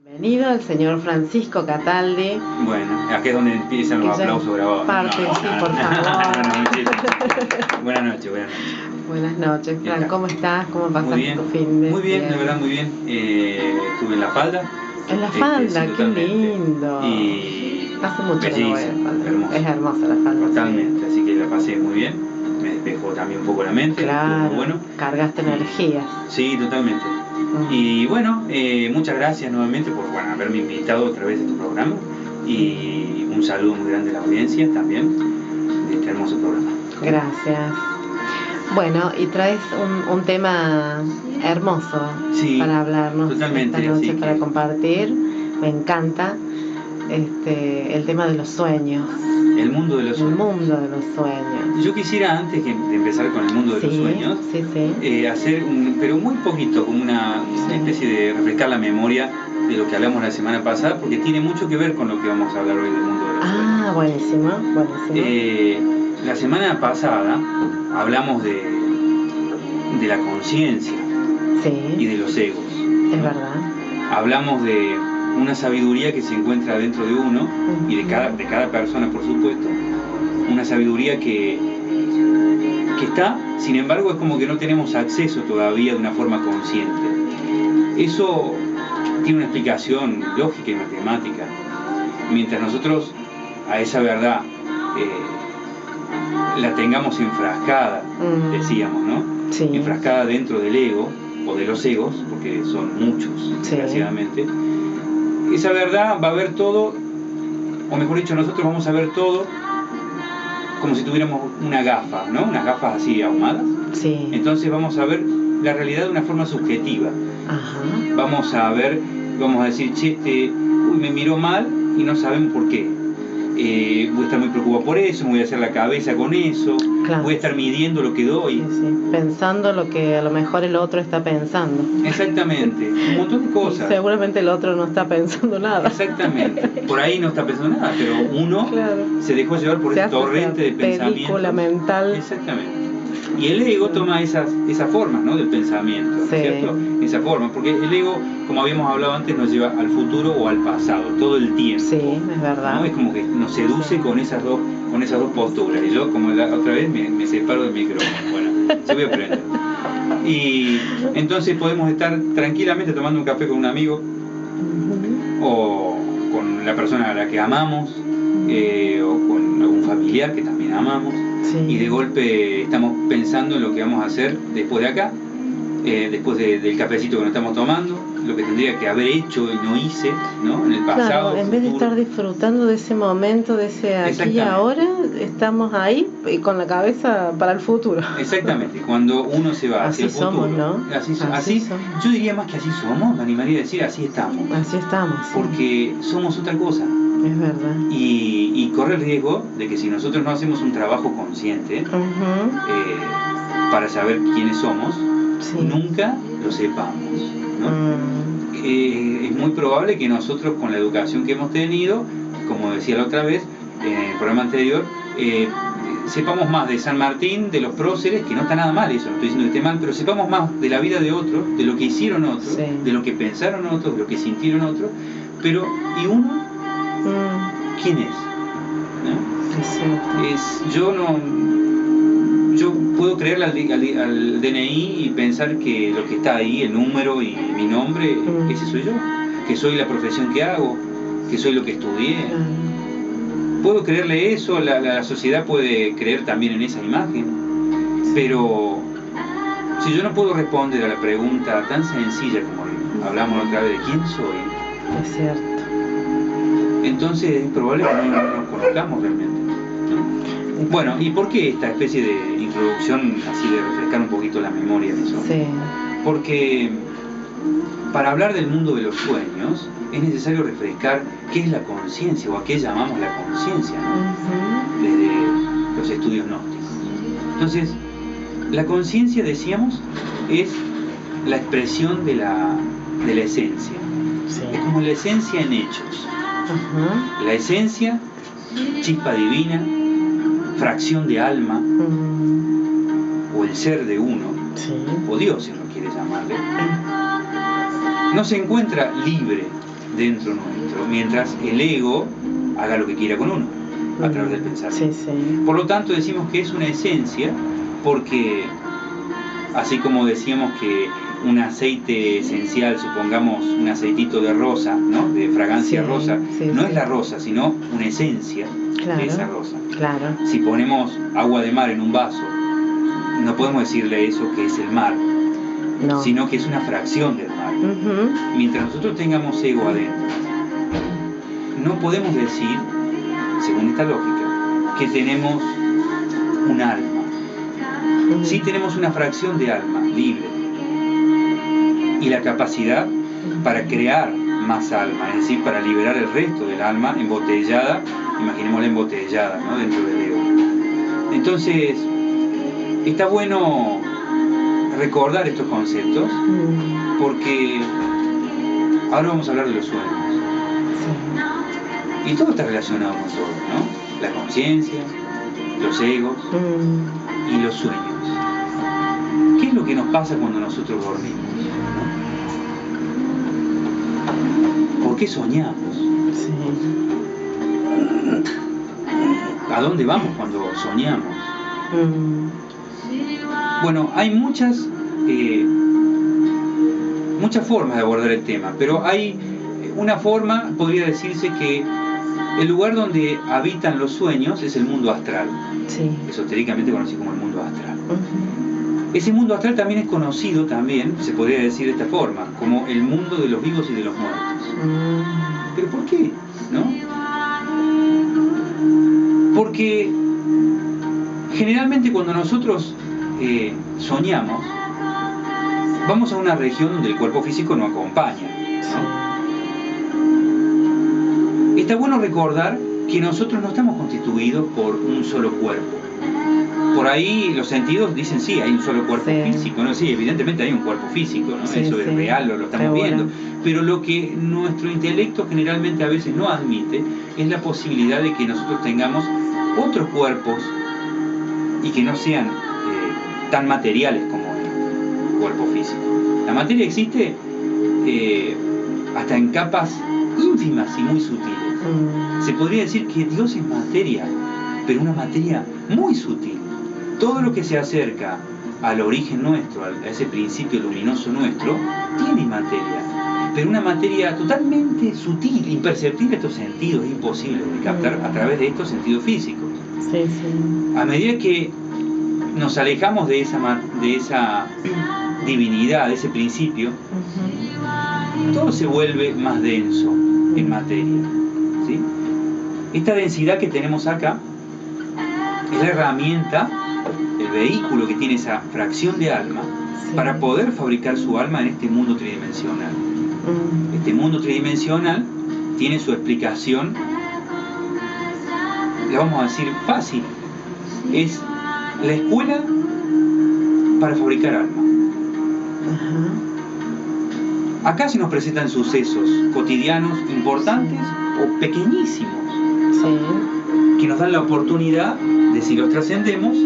Bienvenido el señor Francisco Cataldi. Bueno, aquí es donde empiezan los aplausos grabados. Parte, sí, por favor. Buenas noches. Buenas noches, Fran. ¿Cómo estás? ¿Cómo pasaste tu fin de? Muy bien, de verdad muy bien. Estuve en La Falda. En La Falda, sí, qué lindo. Y hace mucho que no voy a La Falda. Hermoso. Es hermosa La Falda. Totalmente, sí. Así que la pasé muy bien. Me despejó también un poco la mente. Claro, muy bueno. Cargaste energías. Sí, totalmente. Y bueno, muchas gracias nuevamente por haberme invitado otra vez a tu programa. Y un saludo muy grande a la audiencia también de este hermoso programa. Gracias. Bueno, y traes un tema hermoso para hablarnos totalmente, esta noche, para compartir. Me encanta el tema de los sueños. El mundo de los sueños. El mundo de los sueños. Yo quisiera, antes de empezar con el mundo de los sueños, hacer pero muy poquito, como una especie de refrescar la memoria de lo que hablamos la semana pasada, porque tiene mucho que ver con lo que vamos a hablar hoy del mundo de los sueños. Ah, buenísimo. La semana pasada hablamos de la conciencia y de los egos. Es verdad. Hablamos de una sabiduría que se encuentra dentro de uno y de cada persona, por supuesto. Una sabiduría que está, sin embargo, es como que no tenemos acceso todavía de una forma consciente. Eso tiene una explicación lógica y matemática. Mientras nosotros a esa verdad la tengamos enfrascada, decíamos, ¿no? Sí. Enfrascada dentro del ego o de los egos, porque son muchos, desgraciadamente. Esa verdad va a ver todo, o mejor dicho, nosotros vamos a ver todo como si tuviéramos una gafa, ¿no? Unas gafas así ahumadas. Sí. Entonces vamos a ver la realidad de una forma subjetiva. Ajá. Vamos a decir, me miró mal y no sabemos por qué. Voy a estar muy preocupado por eso, me voy a hacer la cabeza con eso, voy a estar midiendo lo que doy. Sí. Pensando lo que a lo mejor el otro está pensando. Exactamente, un montón de cosas. Seguramente el otro no está pensando nada. Exactamente, por ahí no está pensando nada, pero uno se dejó llevar por ese torrente de pensamientos. Película mental. Exactamente. Y el ego toma esas formas, ¿no? Del pensamiento, ¿cierto? Esa forma, porque el ego, como habíamos hablado antes, nos lleva al futuro o al pasado, todo el tiempo. Sí, es verdad. ¿No? Es como que nos seduce con esas dos posturas. Y yo, como la otra vez, me separo del micrófono. Bueno, yo voy a aprender. Y entonces podemos estar tranquilamente tomando un café con un amigo o con la persona a la que amamos o con algún familiar que también amamos. Y de golpe estamos pensando en lo que vamos a hacer después de acá, después del cafecito que nos estamos tomando, lo que tendría que haber hecho y no hice, ¿no? En el pasado. Claro, en vez de estar disfrutando de ese momento, de ese aquí y ahora, estamos ahí y con la cabeza para el futuro. Exactamente, cuando uno se va hacia el futuro. Somos, ¿no? Así somos. Yo diría más que así somos, me animaría a decir así estamos. Así estamos. Porque somos otra cosa. Es verdad. Y corre el riesgo de que si nosotros no hacemos un trabajo consciente para saber quiénes somos, nunca lo sepamos, ¿no? Es muy probable que nosotros, con la educación que hemos tenido, como decía la otra vez en el programa anterior, sepamos más de San Martín, de los próceres, que no está nada mal eso, no estoy diciendo que esté mal, pero sepamos más de la vida de otros, de lo que hicieron otros, de lo que pensaron otros, de lo que sintieron otros, pero ¿y uno? ¿Quién es? ¿No? Yo puedo creerle al DNI y pensar que lo que está ahí, el número y mi nombre, ese soy yo, que soy la profesión que hago, que soy lo que estudié. Puedo creerle eso, la sociedad puede creer también en esa imagen, pero si yo no puedo responder a la pregunta tan sencilla como hablamos otra vez de quién soy, es cierto. Entonces es probable que no nos conozcamos realmente, ¿no? Bueno, ¿y por qué esta especie de introducción así de refrescar un poquito la memoria de eso? Porque para hablar del mundo de los sueños es necesario refrescar qué es la conciencia o a qué llamamos la conciencia, ¿no? Desde los estudios gnósticos. Entonces, la conciencia, decíamos, es la expresión de la esencia. Es como la esencia en hechos. La esencia, chispa divina, fracción de alma, o el ser de uno, o Dios si uno quiere llamarle, no se encuentra libre dentro nuestro, mientras el ego haga lo que quiera con uno, a través del pensamiento. Sí, sí. Por lo tanto decimos que es una esencia, porque así como decíamos que un aceite esencial, supongamos un aceitito de rosa, ¿no? De fragancia rosa, no es la rosa, sino una esencia de esa rosa. Claro. Si ponemos agua de mar en un vaso, no podemos decirle eso que es el mar, sino que es una fracción del mar. Mientras nosotros tengamos ego adentro, no podemos decir, según esta lógica, que tenemos un alma. Sí tenemos una fracción de alma libre y la capacidad para crear más alma, es decir, para liberar el resto del alma embotellada, imaginémosla embotellada, ¿no? Dentro del ego. Entonces, está bueno recordar estos conceptos, porque ahora vamos a hablar de los sueños. Y todo está relacionado con todo, ¿no? La conciencia, los egos y los sueños. ¿Qué es lo que nos pasa cuando nosotros dormimos? ¿No? ¿Por qué soñamos? ¿A dónde vamos cuando soñamos? Bueno, hay muchas formas de abordar el tema, pero hay una forma, podría decirse que el lugar donde habitan los sueños es el mundo astral, esotéricamente conocido como el mundo astral. Ese mundo astral también es conocido, se podría decir de esta forma, como el mundo de los vivos y de los muertos. ¿Pero por qué? ¿No? Porque generalmente cuando nosotros soñamos, vamos a una región donde el cuerpo físico no acompaña, ¿no? Está bueno recordar que nosotros no estamos constituidos por un solo cuerpo. Por ahí los sentidos dicen sí, hay un solo cuerpo físico, ¿no? Sí, evidentemente hay un cuerpo físico, ¿no? Eso es real, lo estamos viendo. Pero lo que nuestro intelecto generalmente a veces no admite es la posibilidad de que nosotros tengamos otros cuerpos y que no sean tan materiales como el cuerpo físico. La materia existe hasta en capas ínfimas y muy sutiles. Se podría decir que Dios es materia, pero una materia muy sutil. Todo lo que se acerca al origen nuestro, a ese principio luminoso nuestro, tiene materia, pero una materia totalmente sutil, imperceptible a estos sentidos, es imposible de captar a través de estos sentidos físicos. A medida que nos alejamos de esa divinidad, de ese principio, todo se vuelve más denso en materia, ¿sí? Esta densidad que tenemos acá es la herramienta, el vehículo que tiene esa fracción de alma para poder fabricar su alma en este mundo tridimensional. Este mundo tridimensional tiene su explicación, le vamos a decir fácil, es la escuela para fabricar alma. Acá se nos presentan sucesos cotidianos importantes o pequeñísimos, que nos dan la oportunidad de, si los trascendemos,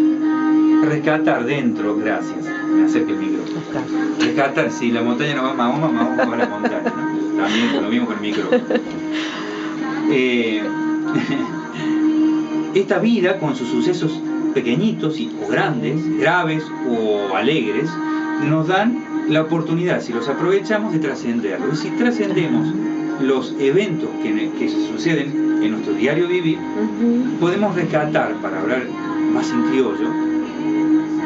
rescatar dentro, gracias, me acerca el micro, rescatar, si la montaña no va Mahoma va a la montaña, ¿no? También lo mismo con el micro. Esta vida con sus sucesos pequeñitos o grandes, graves o alegres, nos dan la oportunidad, si los aprovechamos, de trascenderlos. Y si trascendemos los eventos que se suceden en nuestro diario vivir, podemos rescatar, para hablar más en criollo,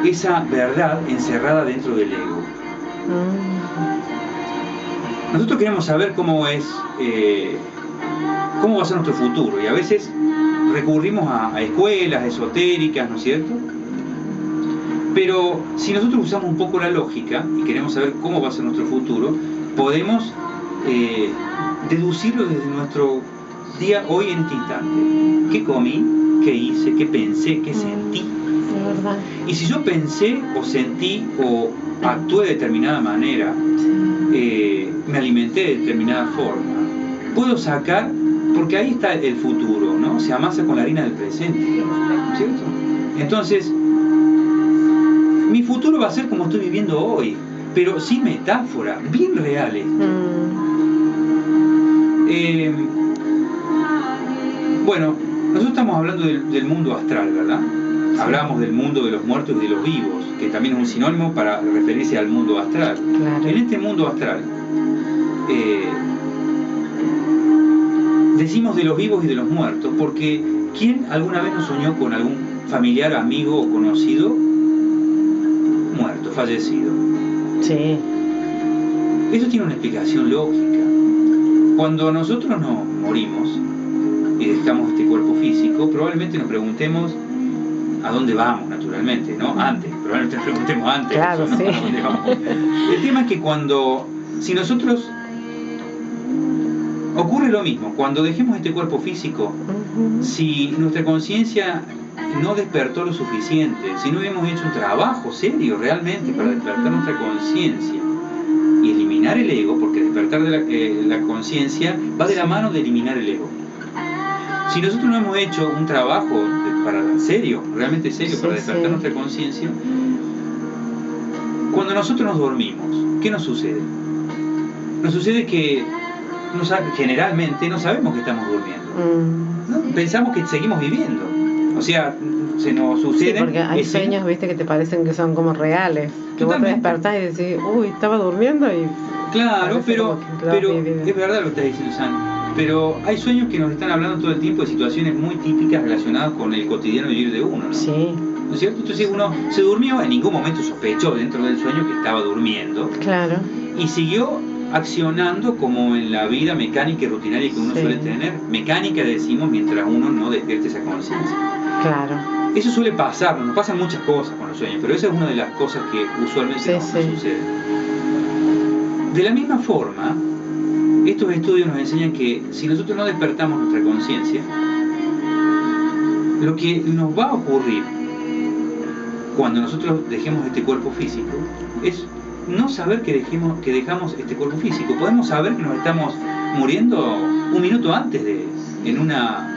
esa verdad encerrada dentro del ego. Nosotros queremos saber cómo va a ser nuestro futuro, y a veces recurrimos a escuelas esotéricas, ¿no es cierto? Pero si nosotros usamos un poco la lógica y queremos saber cómo va a ser nuestro futuro, podemos deducirlo desde nuestro día hoy en este instante. ¿Qué comí? ¿Qué hice? ¿Qué pensé? ¿Qué sentí? Y si yo pensé o sentí o actué de determinada manera, me alimenté de determinada forma, puedo sacar, porque ahí está el futuro, ¿no? Se amasa con la harina del presente, ¿cierto? Entonces, mi futuro va a ser como estoy viviendo hoy, pero sin metáforas, bien reales. Bueno, nosotros estamos hablando del mundo astral, ¿verdad? Sí. Hablábamos del mundo de los muertos y de los vivos, que también es un sinónimo para referirse al mundo astral. Claro. En este mundo astral, decimos de los vivos y de los muertos, porque ¿quién alguna vez nos soñó con algún familiar, amigo o conocido muerto, fallecido? Sí. Eso tiene una explicación lógica. Cuando nosotros nos morimos y dejamos este cuerpo físico, probablemente nos preguntemos a dónde vamos, naturalmente, ¿no? Antes, probablemente nos preguntemos antes. Claro, eso, ¿no? sí. ¿A dónde vamos? El tema es que si nosotros ocurre lo mismo, cuando dejemos este cuerpo físico, si nuestra conciencia no despertó lo suficiente, si no hemos hecho un trabajo serio realmente para despertar nuestra conciencia y eliminar el ego, porque despertar la conciencia va de la mano de eliminar el ego. Si nosotros no hemos hecho un trabajo realmente serio, para despertar nuestra conciencia, cuando nosotros nos dormimos, ¿qué nos sucede? Nos sucede que generalmente no sabemos que estamos durmiendo, ¿no? Pensamos que seguimos viviendo. O sea, se nos sucede. Sí, porque hay sueños, viste, que te parecen que son como reales. Que vos te despertás y decís, uy, estaba durmiendo y... Claro, pero es verdad lo que estás diciendo, San. Pero hay sueños que nos están hablando todo el tiempo de situaciones muy típicas relacionadas con el cotidiano vivir de uno, ¿no? Sí. ¿No es cierto? Entonces uno se durmió, en ningún momento sospechó dentro del sueño que estaba durmiendo. Claro. Y siguió accionando como en la vida mecánica y rutinaria que uno suele tener. Mecánica decimos mientras uno no despierte esa conciencia. Claro. Eso suele pasar, nos pasan muchas cosas con los sueños, pero esa es una de las cosas que usualmente nos sucede. De la misma forma, estos estudios nos enseñan que si nosotros no despertamos nuestra conciencia, lo que nos va a ocurrir cuando nosotros dejemos este cuerpo físico es no saber que dejamos este cuerpo físico. Podemos saber que nos estamos muriendo un minuto antes en una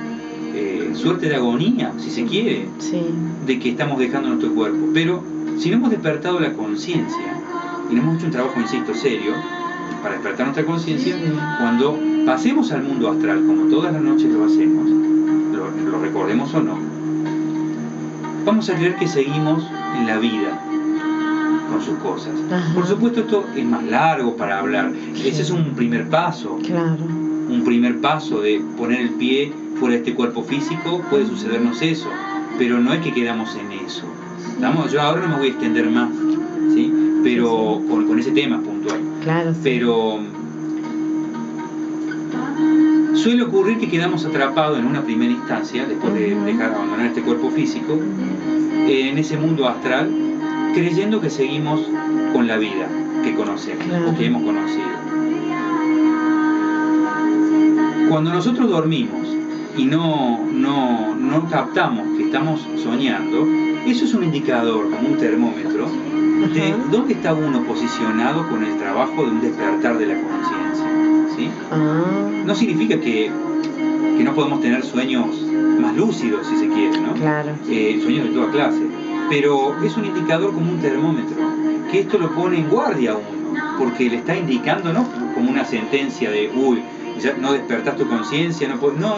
suerte de agonía, si se quiere, de que estamos dejando nuestro cuerpo. Pero si no hemos despertado la conciencia y no hemos hecho un trabajo, insisto, serio para despertar nuestra conciencia, cuando pasemos al mundo astral, como todas las noches lo hacemos, lo recordemos o no, vamos a creer que seguimos en la vida con sus cosas. Ajá. Por supuesto, esto es más largo para hablar. Ese es un primer paso. Claro. Un primer paso de poner el pie fuera de este cuerpo físico, puede sucedernos eso, pero no es que quedamos en eso. Yo ahora no me voy a extender más, ¿sí? Pero con ese tema puntual. Claro. Sí. Pero suele ocurrir que quedamos atrapados en una primera instancia, después de abandonar este cuerpo físico, en ese mundo astral, creyendo que seguimos con la vida que conocemos o que hemos conocido. Cuando nosotros dormimos y no captamos que estamos soñando, eso es un indicador, como un termómetro, de dónde está uno posicionado con el trabajo de un despertar de la conciencia, ¿sí? No significa que no podemos tener sueños más lúcidos, si se quiere, ¿no? Claro. Sueños de toda clase. Pero es un indicador como un termómetro, que esto lo pone en guardia a uno, porque le está indicando, ¿no? Como una sentencia de, uy, ya no despertás tu conciencia, no puedes... No.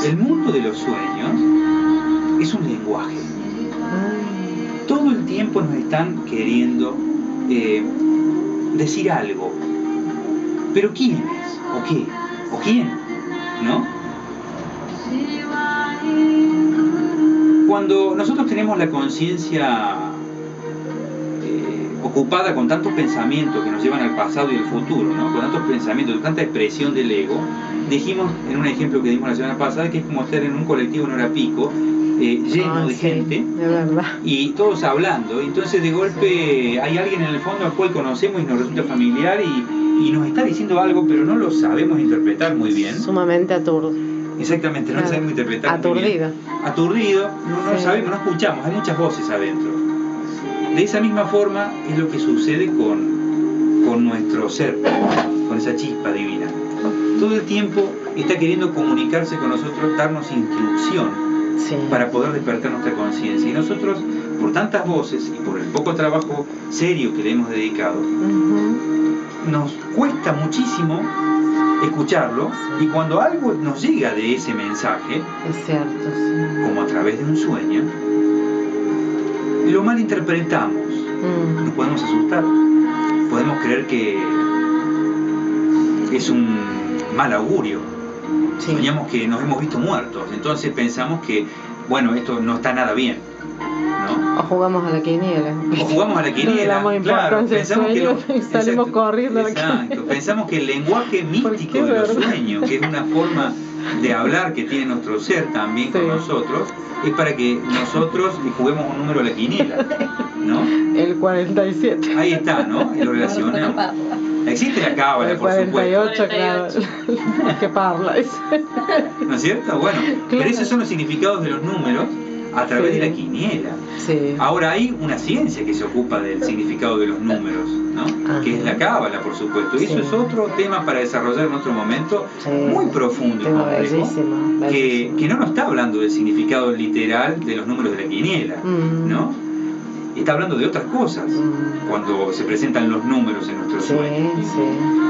El mundo de los sueños es un lenguaje. Todo el tiempo nos están queriendo decir algo. Pero ¿quién es? ¿O qué? ¿O quién? ¿No? Cuando nosotros tenemos la conciencia ocupada con tantos pensamientos que nos llevan al pasado y al futuro, ¿no? Con tantos pensamientos, con tanta expresión del ego, dijimos en un ejemplo que dimos la semana pasada que es como estar en un colectivo en hora pico, lleno de gente, de verdad, y todos hablando, entonces de golpe hay alguien en el fondo al cual conocemos y nos resulta familiar y nos está diciendo algo, pero no lo sabemos interpretar muy bien. Sumamente aturdido. Exactamente, no lo sabemos interpretar aturdido. Muy bien. Aturdido, no sabemos, no escuchamos, hay muchas voces adentro. De esa misma forma es lo que sucede con nuestro ser, con esa chispa divina. Todo el tiempo está queriendo comunicarse con nosotros, darnos instrucción para poder despertar nuestra conciencia. Y nosotros, por tantas voces y por el poco trabajo serio que le hemos dedicado, nos cuesta muchísimo escucharlo, y cuando algo nos llega de ese mensaje, es cierto, sí, como a través de un sueño, lo malinterpretamos, nos podemos asustar, podemos creer que es un mal augurio, sí. Soñamos que nos hemos visto muertos, entonces pensamos que, bueno, esto no está nada bien, ¿no? O jugamos a la quiniela. Claro, pensamos que salimos corriendo. Exacto, pensamos que el lenguaje místico de los sueños, que es una forma de hablar que tiene nuestro ser también, sí, con nosotros, es para que nosotros juguemos un número a la quiniela, ¿no? El 47. Ahí está, ¿no? Y lo relacionamos. Existe la cábala, por supuesto. 48, claro. Que parla. ¿No es cierto? Bueno, claro. Pero esos son los significados de los números a través, sí, de la quiniela. Sí. Ahora hay una ciencia que se ocupa del significado de los números, ¿no? Ajá. Que es la cábala, por supuesto. Y sí, eso es otro tema para desarrollar en otro momento, sí, muy profundo y complejo, que no nos está hablando del significado literal de los números de la quiniela, ¿no? Está hablando de otras cosas cuando se presentan los números en nuestros sueños. Sí.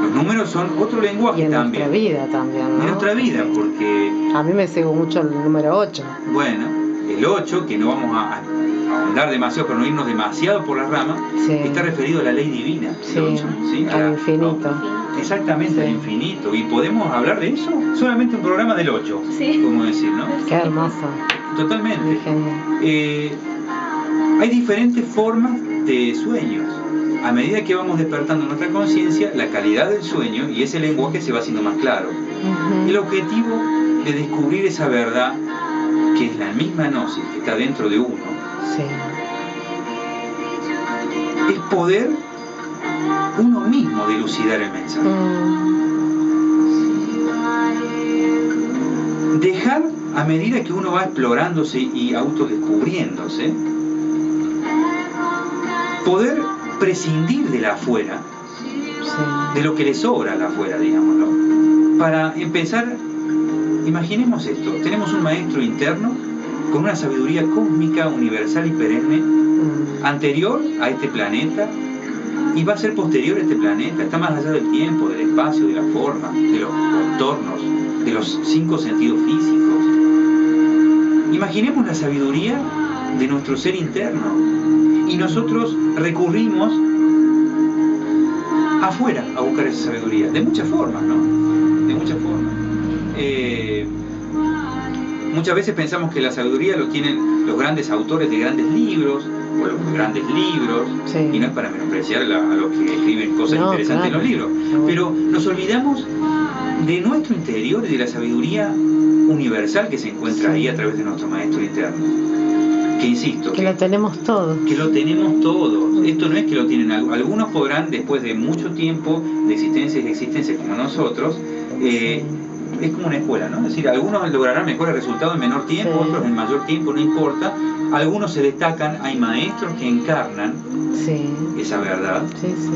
Los números son otro lenguaje también. Y en nuestra vida también, ¿no? En nuestra vida, sí, porque... A mí me sigue mucho el número 8. Bueno, el 8, que no vamos a ahondar demasiado, pero no irnos demasiado por las ramas, sí, está referido a la ley divina. Sí, 8, ¿sí? Al infinito. Exactamente, sí, al infinito. Y podemos hablar de eso solamente un programa del 8, sí, como decir, ¿no? Qué hermoso. Totalmente. Muy genial. Hay diferentes formas de sueños. A medida que vamos despertando nuestra conciencia, la calidad del sueño y ese lenguaje se va haciendo más claro. El objetivo de descubrir esa verdad, que es la misma gnosis que está dentro de uno, sí, es poder uno mismo dilucidar el mensaje. Dejar, a medida que uno va explorándose y autodescubriéndose, poder prescindir de la afuera, sí, de lo que le sobra a la afuera, digámoslo, para empezar. Imaginemos esto: tenemos un maestro interno con una sabiduría cósmica, universal y perenne, anterior a este planeta, y va a ser posterior a este planeta, está más allá del tiempo, del espacio, de la forma, de los contornos, de los 5 sentidos físicos. Imaginemos la sabiduría de nuestro ser interno, y nosotros recurrimos afuera a buscar esa sabiduría, de muchas formas, ¿no? De muchas formas. Muchas veces pensamos que la sabiduría lo tienen los grandes autores de grandes libros, o los grandes libros, sí, y no es para menospreciar a los que escriben cosas interesantes, claro, en los libros, pero nos olvidamos de nuestro interior y de la sabiduría universal que se encuentra, sí, ahí a través de nuestro maestro interno. Que insisto, que lo tenemos todos. Que lo tenemos todos. Esto no es que lo tienen algunos, podrán después de mucho tiempo de existencias como nosotros, es como una escuela, ¿no? Es decir, algunos lograrán mejores resultados en menor tiempo, sí, otros en mayor tiempo, no importa. Algunos se destacan, hay maestros que encarnan, sí, esa verdad. Sí, sí.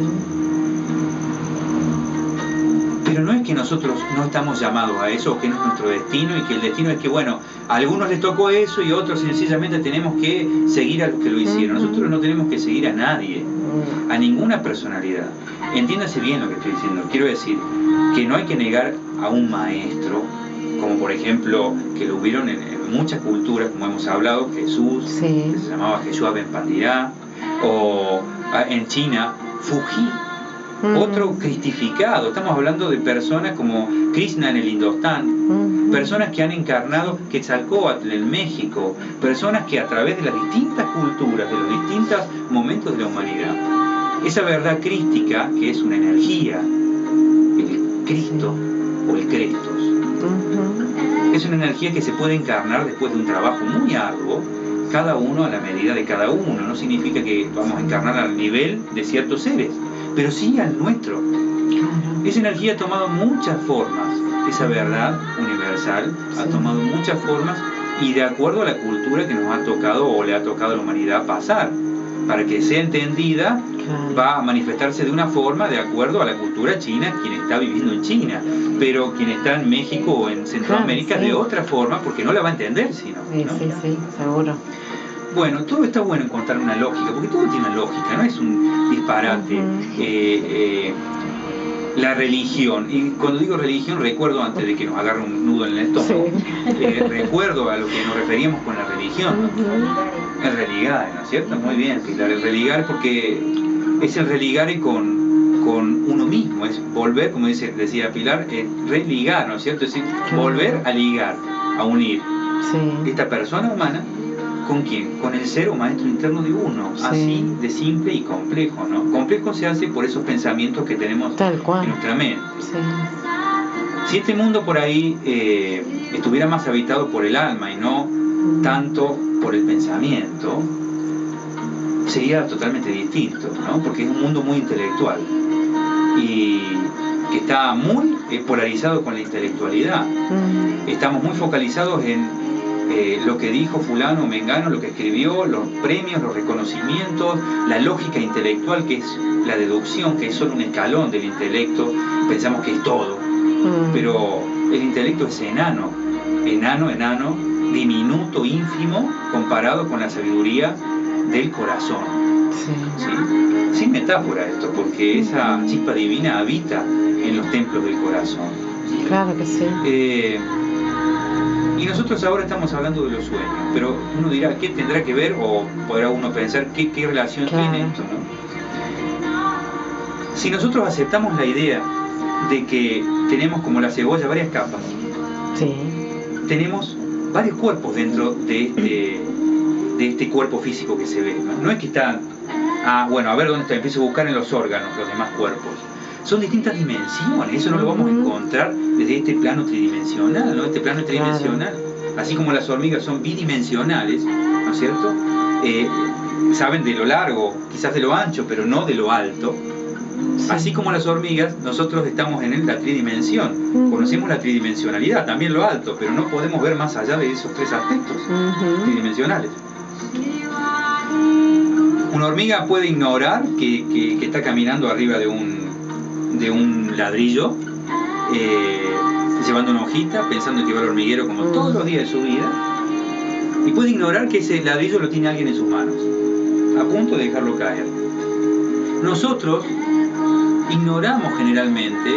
Pero no es que nosotros no estamos llamados a eso, o que no es nuestro destino, y que el destino es que, bueno, a algunos les tocó eso y a otros sencillamente tenemos que seguir a los que lo hicieron. Nosotros no tenemos que seguir a nadie, a ninguna personalidad. Entiéndase bien lo que estoy diciendo. Quiero decir que no hay que negar a un maestro, como por ejemplo que lo hubieron en muchas culturas, como hemos hablado, Jesús, sí, que se llamaba Yeshua Ben Pandirá, o en China, Fuji, otro cristificado. Estamos hablando de personas como Krishna en el Indostán, personas que han encarnado Quetzalcóatl en México, personas que a través de las distintas culturas, de los distintos momentos de la humanidad, esa verdad crística, que es una energía, el Cristo o el Crestos, es una energía que se puede encarnar después de un trabajo muy arduo, cada uno a la medida de cada uno. No significa que vamos a encarnar al nivel de ciertos seres, pero sí al nuestro. Esa energía ha tomado muchas formas, esa verdad universal ha tomado muchas formas, y de acuerdo a la cultura que nos ha tocado o le ha tocado a la humanidad pasar, para que sea entendida, va a manifestarse de una forma de acuerdo a la cultura china, quien está viviendo en China, pero quien está en México o en Centroamérica de otra forma, porque no la va a entender sino, ¿no? Sí, seguro. Bueno, todo está bueno encontrar una lógica, porque todo tiene una lógica, no es un disparate. la religión. Y cuando digo religión, recuerdo, antes de que nos agarre un nudo en el estómago, recuerdo a lo que nos referíamos con la religión, ¿no? El religare, ¿no es cierto? Muy bien, Pilar, el religare, porque es el religare con uno mismo, es volver, como decía Pilar, religar, ¿no es cierto? Es decir, volver a ligar, a unir esta persona humana. ¿Con quién? Con el ser o maestro interno de uno, así de simple y complejo, ¿no? Complejo se hace por esos pensamientos que tenemos en nuestra mente. Si este mundo por ahí estuviera más habitado por el alma y no tanto por el pensamiento, sería totalmente distinto, ¿no? Porque es un mundo muy intelectual y que está muy polarizado con la intelectualidad. Estamos muy focalizados en lo que dijo fulano o mengano, lo que escribió, los premios, los reconocimientos, la lógica intelectual, que es la deducción, que es solo un escalón del intelecto. Pensamos que es todo, pero el intelecto es enano, diminuto, ínfimo, comparado con la sabiduría del corazón. Sin metáfora esto, porque esa chispa divina habita en los templos del corazón. Claro que sí. Y nosotros ahora estamos hablando de los sueños, pero uno dirá, ¿qué tendrá que ver? O podrá uno pensar, ¿qué relación tiene esto, ¿no? Si nosotros aceptamos la idea de que tenemos como la cebolla varias capas, tenemos varios cuerpos dentro de este cuerpo físico que se ve, ¿no? No es que está, bueno, a ver dónde está, empiezo a buscar en los órganos los demás cuerpos. Son distintas dimensiones, eso no lo vamos a encontrar desde este plano tridimensional, ¿no? Este plano tridimensional, así como las hormigas son bidimensionales, ¿no es cierto? Saben de lo largo, quizás de lo ancho, pero no de lo alto. Así como las hormigas, nosotros estamos en la tridimensión, conocemos la tridimensionalidad, también lo alto, pero no podemos ver más allá de esos tres aspectos tridimensionales. Una hormiga puede ignorar que está caminando arriba de un ladrillo, llevando una hojita, pensando que va al hormiguero como todos los días de su vida, y puede ignorar que ese ladrillo lo tiene alguien en sus manos, a punto de dejarlo caer. Nosotros ignoramos generalmente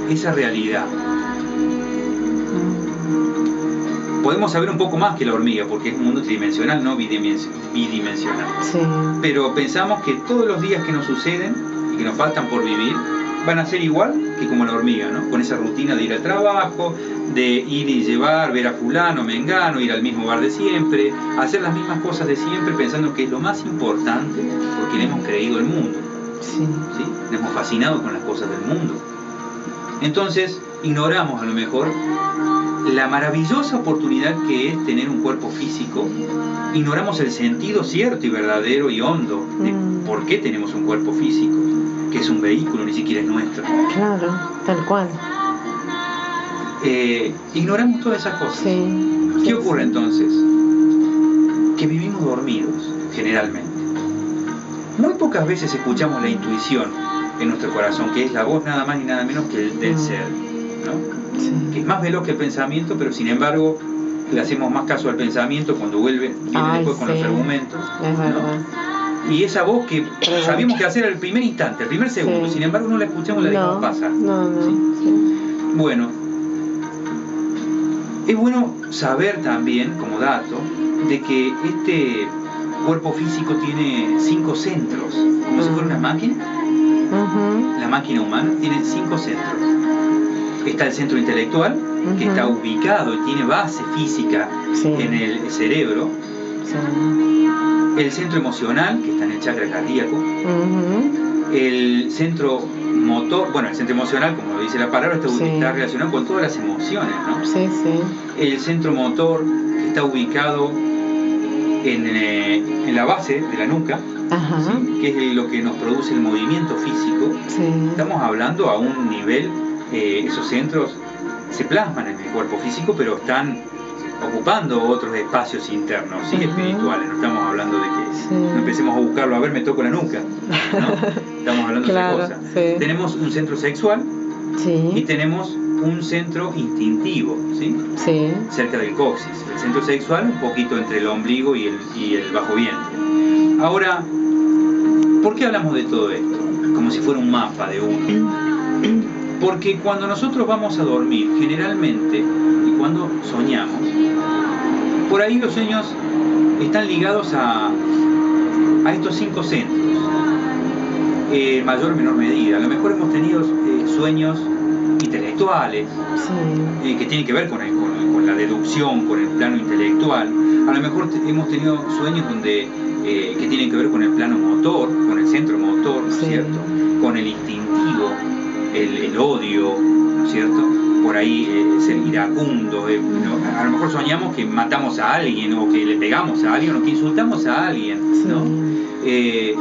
esa realidad. Podemos saber un poco más que la hormiga, porque es un mundo tridimensional, no bidimensional. Pero pensamos que todos los días que nos suceden y que nos faltan por vivir van a ser igual que como la hormiga, ¿no? Con esa rutina de ir al trabajo, de ir y llevar, ver a fulano, mengano, ir al mismo bar de siempre, hacer las mismas cosas de siempre, pensando que es lo más importante, porque le hemos creído el mundo. Le hemos fascinado con las cosas del mundo. Entonces, ignoramos a lo mejor la maravillosa oportunidad que es tener un cuerpo físico. Ignoramos el sentido cierto y verdadero y hondo de por qué tenemos un cuerpo físico, que es un vehículo, ni siquiera es nuestro. Claro, tal cual. Ignoramos todas esas cosas. ¿Qué ocurre entonces? Que vivimos dormidos, generalmente. Muy pocas veces escuchamos la intuición en nuestro corazón, que es la voz nada más y nada menos que el del ser, ¿no? Que es más veloz que el pensamiento, pero sin embargo le hacemos más caso al pensamiento cuando viene después con los argumentos, ¿no? Y esa voz que sabíamos que hacer al primer instante, al primer segundo, sin embargo no la escuchamos y la dejamos pasar. Bueno, es bueno saber también, como dato, de que este cuerpo físico tiene 5 centros, como si fuera una máquina. La máquina humana tiene 5 centros. Está el centro intelectual, que está ubicado y tiene base física en el cerebro. El centro emocional, que está en el chakra cardíaco. El centro motor, bueno, el centro emocional, como dice la palabra, está relacionado con todas las emociones, ¿no? El centro motor, que está ubicado en la base de la nuca, que es lo que nos produce el movimiento físico. Estamos hablando a un nivel, esos centros se plasman en el cuerpo físico, pero están ocupando otros espacios internos, espirituales. No estamos hablando de que no empecemos a buscarlo, a ver, me toco la nuca, ¿no? Estamos hablando de otra cosa. Tenemos un centro sexual y tenemos un centro instintivo, cerca del coxis. El centro sexual un poquito entre el ombligo y el bajo vientre. Ahora, ¿por qué hablamos de todo esto? Como si fuera un mapa de uno. Porque cuando nosotros vamos a dormir, generalmente, y cuando soñamos, por ahí los sueños están ligados a estos 5 centros, en mayor o menor medida. A lo mejor hemos tenido sueños intelectuales, sí, que tienen que ver con la deducción, con el plano intelectual. A lo mejor hemos tenido sueños donde que tienen que ver con el plano motor, con el centro motor, ¿no es sí, cierto? Con el instintivo, el odio, ¿no es cierto? Por ahí es el iracundo, ¿no? A lo mejor soñamos que matamos a alguien, o que le pegamos a alguien, o que insultamos a alguien, ¿no? Sí.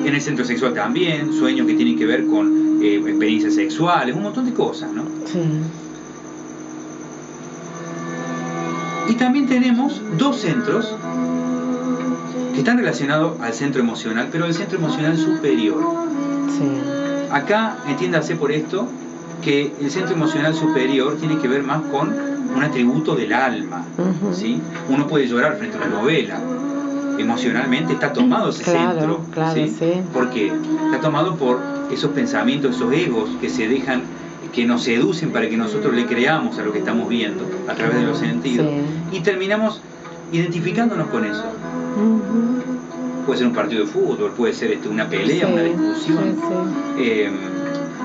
En el centro sexual también, sueños que tienen que ver con experiencias sexuales, un montón de cosas, ¿no? Sí. Y también tenemos 2 centros que están relacionados al centro emocional, pero al centro emocional superior. Sí. Acá entiéndase por esto que el centro emocional superior tiene que ver más con un atributo del alma, uh-huh, ¿sí? Uno puede llorar frente a una novela. Emocionalmente está tomado ese centro, claro, ¿sí? Sí. ¿Por qué? Está tomado por esos pensamientos, esos egos que se dejan, que nos seducen para que nosotros le creamos a lo que estamos viendo a través de los sentidos, sí, y terminamos identificándonos con eso. Uh-huh. Puede ser un partido de fútbol, puede ser una pelea, sí, una discusión, sí, sí.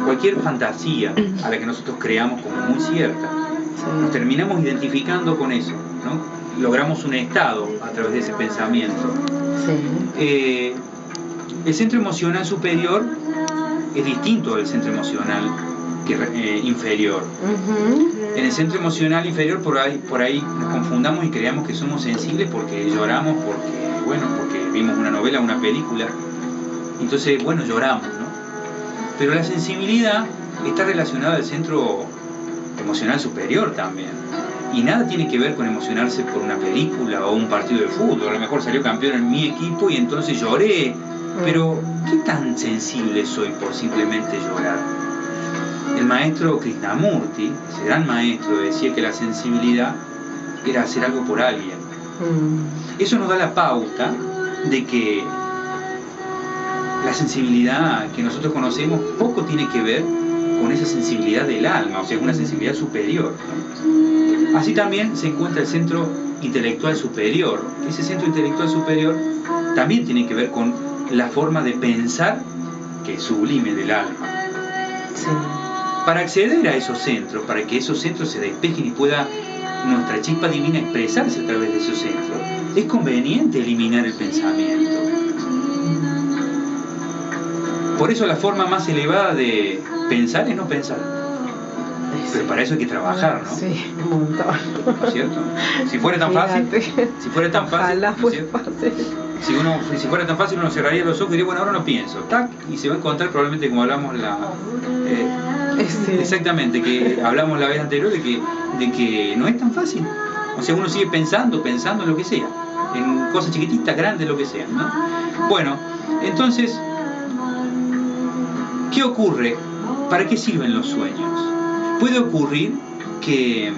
Cualquier fantasía a la que nosotros creamos como muy cierta, sí, nos terminamos identificando con eso, ¿no? Logramos un estado a través de ese pensamiento. Sí. El centro emocional superior es distinto del centro emocional inferior. Uh-huh. En el centro emocional inferior por ahí nos confundamos y creamos que somos sensibles porque lloramos, porque vimos una novela, una película, entonces lloramos, ¿no? Pero la sensibilidad está relacionada al centro emocional superior también. Y nada tiene que ver con emocionarse por una película o un partido de fútbol. A lo mejor salió campeón en mi equipo y entonces lloré. Pero, ¿qué tan sensible soy por simplemente llorar? El maestro Krishnamurti, ese gran maestro, decía que la sensibilidad era hacer algo por alguien. Eso nos da la pauta de que la sensibilidad que nosotros conocemos poco tiene que ver con esa sensibilidad del alma, o sea, una sensibilidad superior, ¿no? Así también se encuentra el centro intelectual superior. Ese centro intelectual superior también tiene que ver con la forma de pensar que es sublime del alma. Sí. Para acceder a esos centros, para que esos centros se despejen y pueda nuestra chispa divina expresarse a través de esos centros, es conveniente eliminar el pensamiento. Por eso la forma más elevada de pensar es no pensar. Pero para eso hay que trabajar, ¿no? Sí, un montón. ¿No es cierto? Si fuera tan fácil, si fuera tan fácil, ¿no es cierto? Si fuera tan fácil, uno cerraría los ojos y diría, bueno, ahora no pienso, tac, y se va a encontrar probablemente, como hablamos sí, exactamente, que hablamos la vez anterior de que no es tan fácil. O sea, uno sigue pensando en lo que sea, en cosas chiquititas, grandes, lo que sea, ¿no? Bueno, entonces, ¿qué ocurre? ¿Para qué sirven los sueños? Puede ocurrir que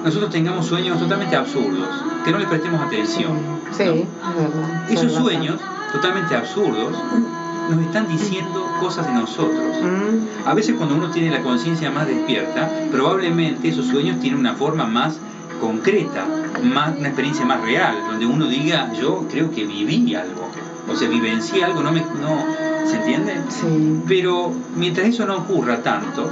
nosotros tengamos sueños totalmente absurdos, que no les prestemos atención. Sí, ¿no? Verdad. Esos sueños totalmente absurdos nos están diciendo cosas de nosotros. A veces cuando uno tiene la conciencia más despierta, probablemente esos sueños tienen una forma más concreta, una experiencia más real, donde uno diga, yo creo que viví algo, o sea, vivencié algo, ¿se entiende? Sí. Pero mientras eso no ocurra tanto,